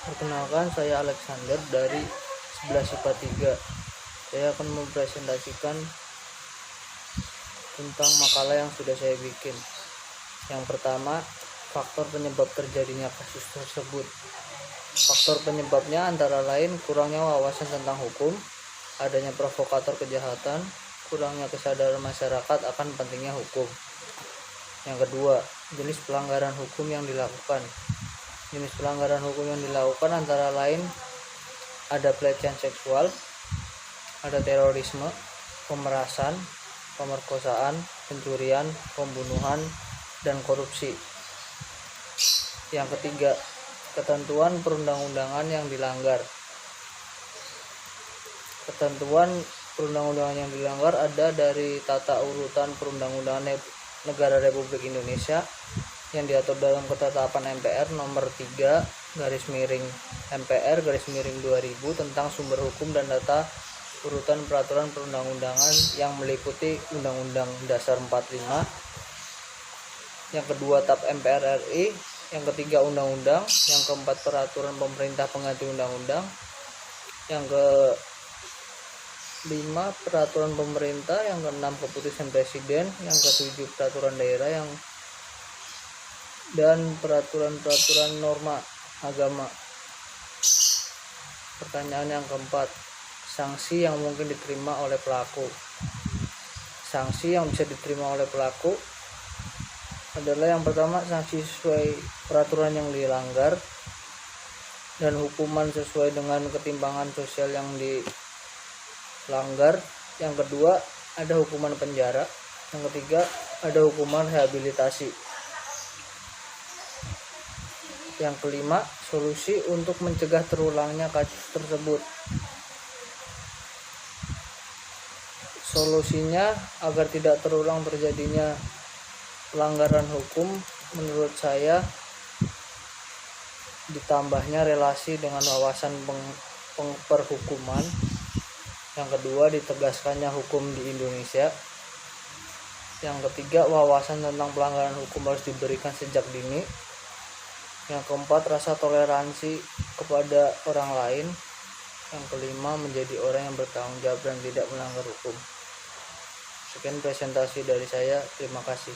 Perkenalkan, saya Alexander dari 11 IPA 3. Saya akan mempresentasikan tentang makalah yang sudah saya bikin. Yang pertama, faktor penyebab terjadinya kasus tersebut. Faktor penyebabnya antara lain kurangnya wawasan tentang hukum, adanya provokator kejahatan, kurangnya kesadaran masyarakat akan pentingnya hukum. Yang kedua, jenis pelanggaran hukum yang dilakukan. Jenis pelanggaran hukum yang dilakukan antara lain ada pelecehan seksual, ada terorisme, pemerasan, pemerkosaan, pencurian, pembunuhan, dan korupsi. Yang ketiga, ketentuan perundang-undangan yang dilanggar. Ketentuan perundang-undangan yang dilanggar ada dari Tata Urutan Perundang-undangan Negara Republik Indonesia yang diatur dalam Ketetapan MPR nomor 3/MPR/2000 tentang sumber hukum dan tata urutan peraturan perundang-undangan yang meliputi Undang-Undang Dasar 45, yang kedua TAP MPR RI, yang ketiga undang-undang, yang keempat peraturan pemerintah pengganti undang-undang, yang kelima peraturan pemerintah, yang keenam keputusan presiden, yang ketujuh peraturan daerah, dan peraturan-peraturan norma agama. Pertanyaan yang keempat, sanksi yang mungkin diterima oleh pelaku. Sanksi yang bisa diterima oleh pelaku adalah yang pertama, sanksi sesuai peraturan yang dilanggar dan hukuman sesuai dengan ketimpangan sosial yang dilanggar. Yang kedua, ada hukuman penjara. Yang ketiga, ada hukuman rehabilitasi. Yang kelima, solusi untuk mencegah terulangnya kasus tersebut. Solusinya agar tidak terulang terjadinya pelanggaran hukum, menurut saya ditambahnya relasi dengan wawasan perhukuman. Yang kedua, ditegaskannya hukum di Indonesia. Yang ketiga, wawasan tentang pelanggaran hukum harus diberikan sejak dini. Yang keempat, rasa toleransi kepada orang lain. Yang kelima, menjadi orang yang bertanggung jawab dan tidak melanggar hukum. Sekian presentasi dari saya, terima kasih.